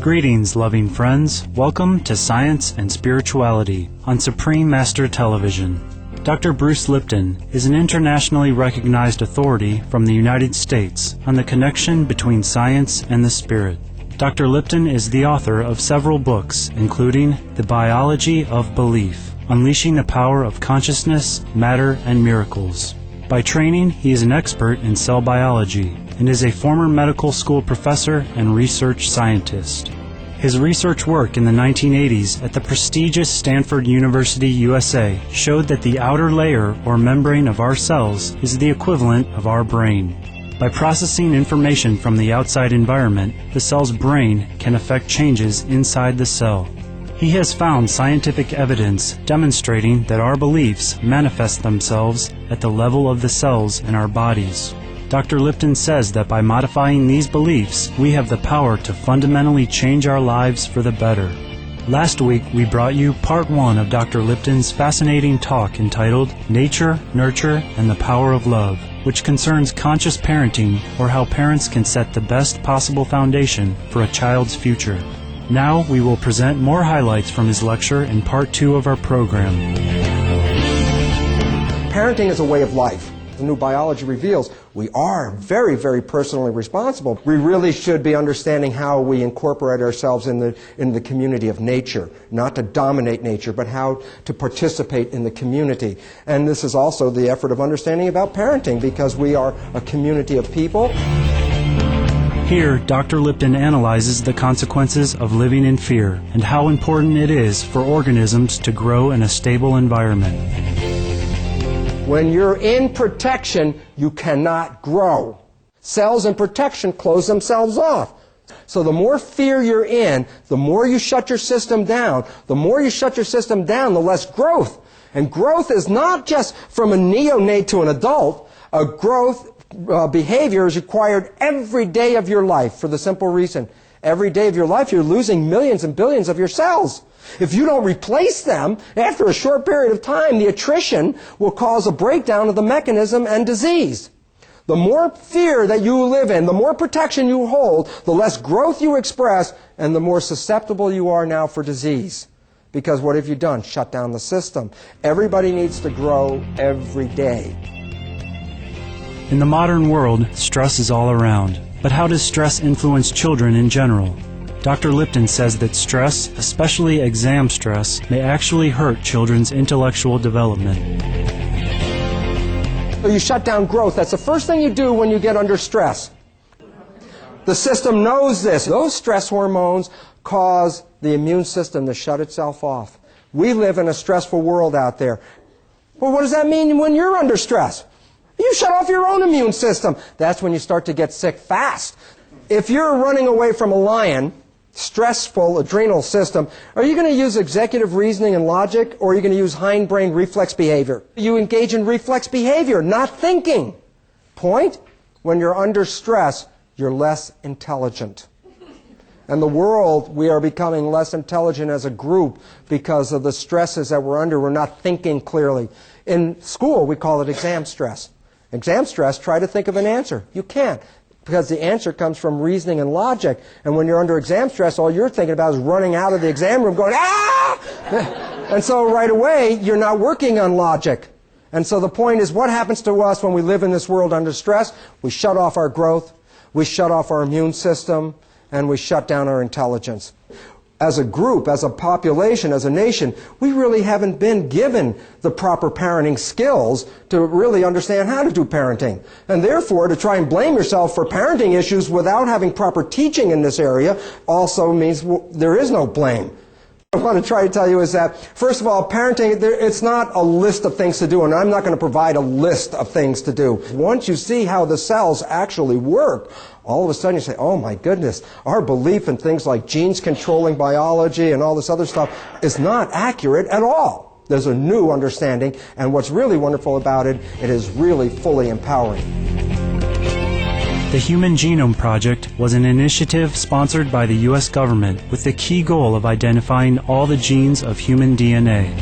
Greetings, loving friends. Welcome to Science and Spirituality on Supreme Master Television. Dr. Bruce Lipton is an internationally recognized authority from the United States on the connection between science and the spirit. Dr. Lipton is the author of several books, including The Biology of Belief, Unleashing the Power of Consciousness, Matter, and Miracles. By training, he is an expert in cell biology and is a former medical school professor and research scientist. His research work in the 1980s at the prestigious Stanford University, USA, showed that the outer layer or membrane of our cells is the equivalent of our brain. By processing information from the outside environment, the cell's brain can affect changes inside the cell. He has found scientific evidence demonstrating that our beliefs manifest themselves at the level of the cells in our bodies. Dr. Lipton says that by modifying these beliefs, we have the power to fundamentally change our lives for the better. Last week, we brought you part 1 of Dr. Lipton's fascinating talk entitled Nature, Nurture, and the Power of Love, which concerns conscious parenting, or how parents can set the best possible foundation for a child's future. Now we will present more highlights from his lecture in part 2 of our program. Parenting is a way of life. The new biology reveals we are very, very personally responsible. We really should be understanding how we incorporate ourselves in the community of nature, not to dominate nature, but how to participate in the community. And this is also the effort of understanding about parenting, because we are a community of people. Here, Dr. Lipton analyzes the consequences of living in fear and how important it is for organisms to grow in a stable environment. When you're in protection, you cannot grow. Cells in protection close themselves off. So the more fear you're in, the more you shut your system down. The more you shut your system down, the less growth. And growth is not just from a neonate to an adult. A growth behavior is required every day of your life, for the simple reason every day of your life you're losing millions and billions of your cells. If you don't replace them, after a short period of time, the attrition will cause a breakdown of the mechanism and disease. The more fear that you live in, the more protection you hold, the less growth you express, and the more susceptible you are now for disease. Because what have you done? Shut down the system. Everybody needs to grow every day. In the modern world, stress is all around. But how does stress influence children in general? Dr. Lipton says that stress, especially exam stress, may actually hurt children's intellectual development. So you shut down growth. That's the first thing you do when you get under stress. The system knows this. Those stress hormones cause the immune system to shut itself off. We live in a stressful world out there. Well, what does that mean when you're under stress? You shut off your own immune system. That's when you start to get sick fast. If you're running away from a lion, stressful adrenal system, are you going to use executive reasoning and logic, or are you going to use hindbrain reflex behavior? You engage in reflex behavior, not thinking. Point? When you're under stress, you're less intelligent. And the world, we are becoming less intelligent as a group because of the stresses that we're under. We're not thinking clearly. In school, we call it exam stress. Exam stress, try to think of an answer. You can't, because the answer comes from reasoning and logic. And when you're under exam stress, all you're thinking about is running out of the exam room going, ah! And so right away, you're not working on logic. And so the point is, what happens to us when we live in this world under stress? We shut off our growth, we shut off our immune system, and we shut down our intelligence. As a group, as a population, as a nation, we really haven't been given the proper parenting skills to really understand how to do parenting. And therefore, to try and blame yourself for parenting issues without having proper teaching in this area also means there is no blame. What I want to try to tell you is that, first of all, parenting, it's not a list of things to do, and I'm not going to provide a list of things to do. Once you see how the cells actually work, all of a sudden you say, oh my goodness, our belief in things like genes controlling biology and all this other stuff is not accurate at all. There's a new understanding, and what's really wonderful about it, it is really fully empowering. The Human Genome Project was an initiative sponsored by the U.S. government with the key goal of identifying all the genes of human DNA.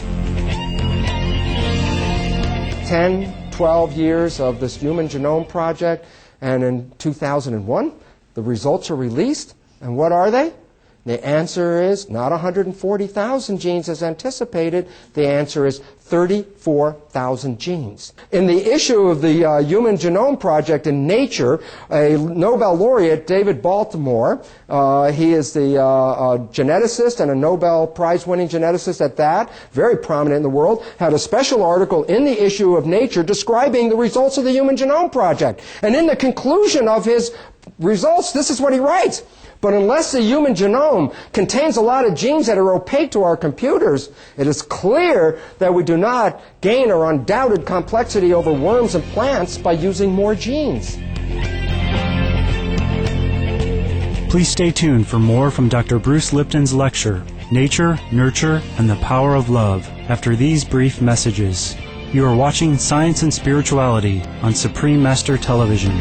10, 12 years of this Human Genome Project, and in 2001, the results are released, and what are they? The answer is not 140,000 genes as anticipated. The answer is 34,000 genes. In the issue of the Human Genome Project in Nature, a Nobel laureate, David Baltimore, he is the geneticist and a Nobel Prize-winning geneticist at that, very prominent in the world, had a special article in the issue of Nature describing the results of the Human Genome Project. And in the conclusion of his results, this is what he writes. But unless the human genome contains a lot of genes that are opaque to our computers, it is clear that we do not gain our undoubted complexity over worms and plants by using more genes. Please stay tuned for more from Dr. Bruce Lipton's lecture, Nature, Nurture, and the Power of Love, after these brief messages. You are watching Science and Spirituality on Supreme Master Television.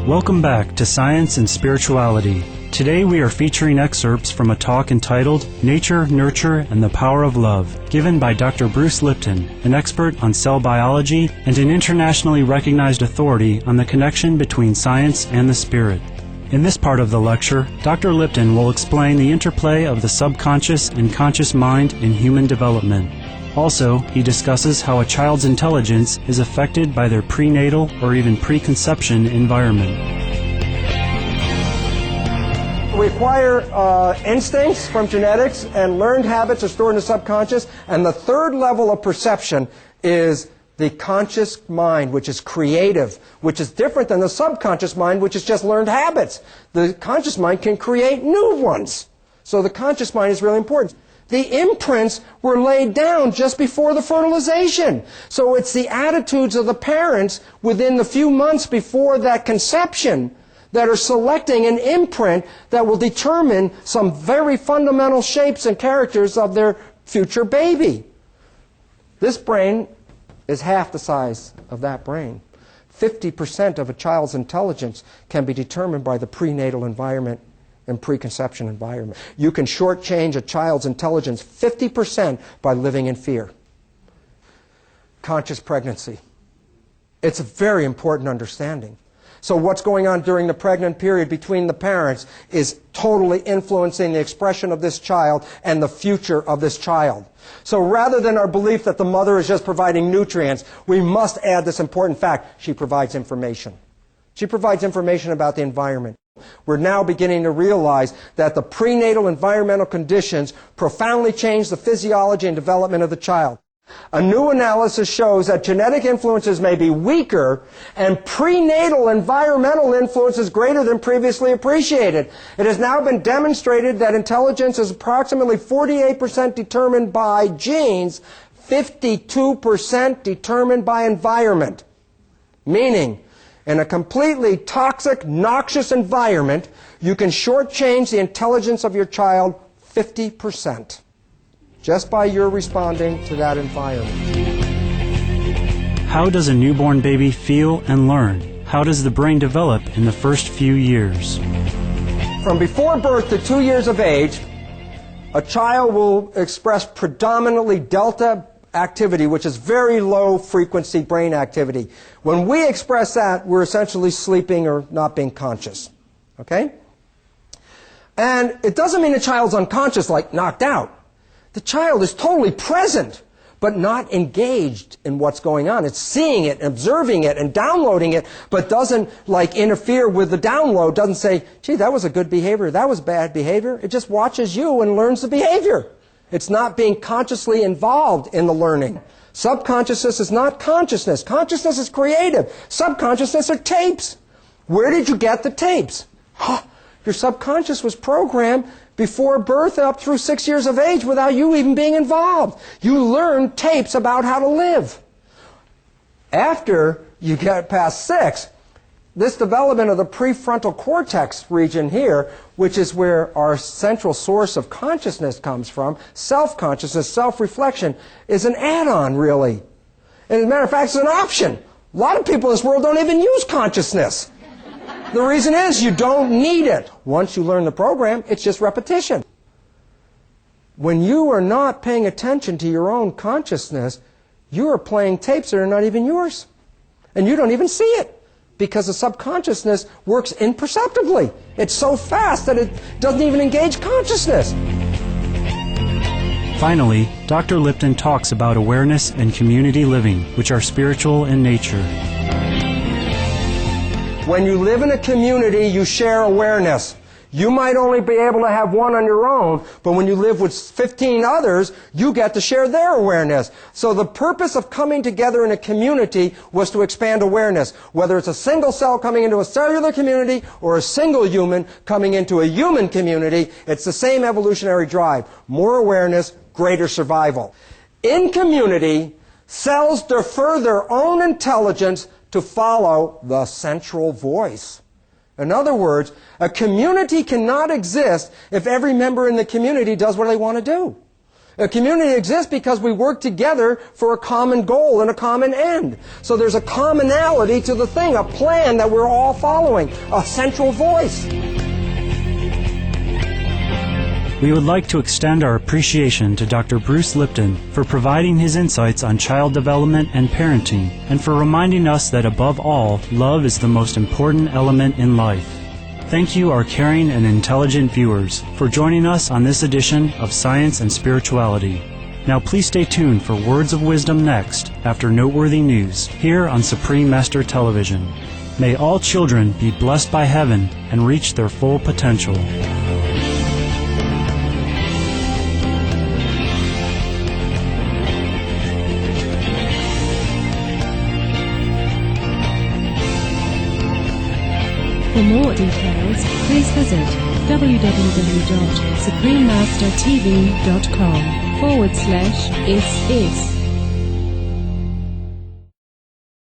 Welcome back to Science and Spirituality. Today we are featuring excerpts from a talk entitled Nature, Nurture, and the Power of Love, given by Dr. Bruce Lipton, an expert on cell biology and an internationally recognized authority on the connection between science and the spirit. In this part of the lecture, Dr. Lipton will explain the interplay of the subconscious and conscious mind in human development. Also, he discusses how a child's intelligence is affected by their prenatal or even preconception environment. We acquire instincts from genetics, and learned habits are stored in the subconscious. And the third level of perception is the conscious mind, which is creative, which is different than the subconscious mind, which is just learned habits. The conscious mind can create new ones. So the conscious mind is really important. The imprints were laid down just before the fertilization. So it's the attitudes of the parents within the few months before that conception that are selecting an imprint that will determine some very fundamental shapes and characters of their future baby. This brain is half the size of that brain. 50% of a child's intelligence can be determined by the prenatal environment and preconception environment. You can shortchange a child's intelligence 50% by living in fear. Conscious pregnancy. It's a very important understanding. So what's going on during the pregnant period between the parents is totally influencing the expression of this child and the future of this child. So rather than our belief that the mother is just providing nutrients, we must add this important fact: she provides information. She provides information about the environment. We're now beginning to realize that the prenatal environmental conditions profoundly change the physiology and development of the child. A new analysis shows that genetic influences may be weaker and prenatal environmental influence is greater than previously appreciated. It has now been demonstrated that intelligence is approximately 48% determined by genes, 52% determined by environment. Meaning, in a completely toxic, noxious environment, you can shortchange the intelligence of your child 50%. Just by your responding to that environment. How does a newborn baby feel and learn? How does the brain develop in the first few years? From before birth to 2 years of age, a child will express predominantly delta activity, which is very low frequency brain activity. When we express that, we're essentially sleeping or not being conscious. Okay? And it doesn't mean the child's unconscious, like knocked out. The child is totally present, but not engaged in what's going on. It's seeing it, observing it, and downloading it, but doesn't like interfere with the download, doesn't say, gee, that was a good behavior, that was bad behavior. It just watches you and learns the behavior. It's not being consciously involved in the learning. Subconsciousness is not consciousness. Consciousness is creative. Subconsciousness are tapes. Where did you get the tapes? Your subconscious was programmed before birth up through 6 years of age without you even being involved. You learned tapes about how to live. After you get past 6, this development of the prefrontal cortex region here, which is where our central source of consciousness comes from, self-consciousness, self-reflection, is an add-on, really. And as a matter of fact, it's an option. A lot of people in this world don't even use consciousness. The reason is you don't need it. Once you learn the program, it's just repetition. When you are not paying attention to your own consciousness, you are playing tapes that are not even yours. And you don't even see it, because the subconsciousness works imperceptibly. It's so fast that it doesn't even engage consciousness. Finally, Dr. Lipton talks about awareness and community living, which are spiritual in nature. When you live in a community, you share awareness. You might only be able to have one on your own, but when you live with 15 others, you get to share their awareness. So the purpose of coming together in a community was to expand awareness. Whether it's a single cell coming into a cellular community or a single human coming into a human community, it's the same evolutionary drive. More awareness, greater survival. In community, cells defer their own intelligence to follow the central voice. In other words, a community cannot exist if every member in the community does what they want to do. A community exists because we work together for a common goal and a common end. So there's a commonality to the thing, a plan that we're all following, a central voice. We would like to extend our appreciation to Dr. Bruce Lipton for providing his insights on child development and parenting, and for reminding us that above all, love is the most important element in life. Thank you, our caring and intelligent viewers, for joining us on this edition of Science and Spirituality. Now please stay tuned for Words of Wisdom next, after noteworthy news, here on Supreme Master Television. May all children be blessed by heaven and reach their full potential. For more details, please visit www.suprememastertv.com/is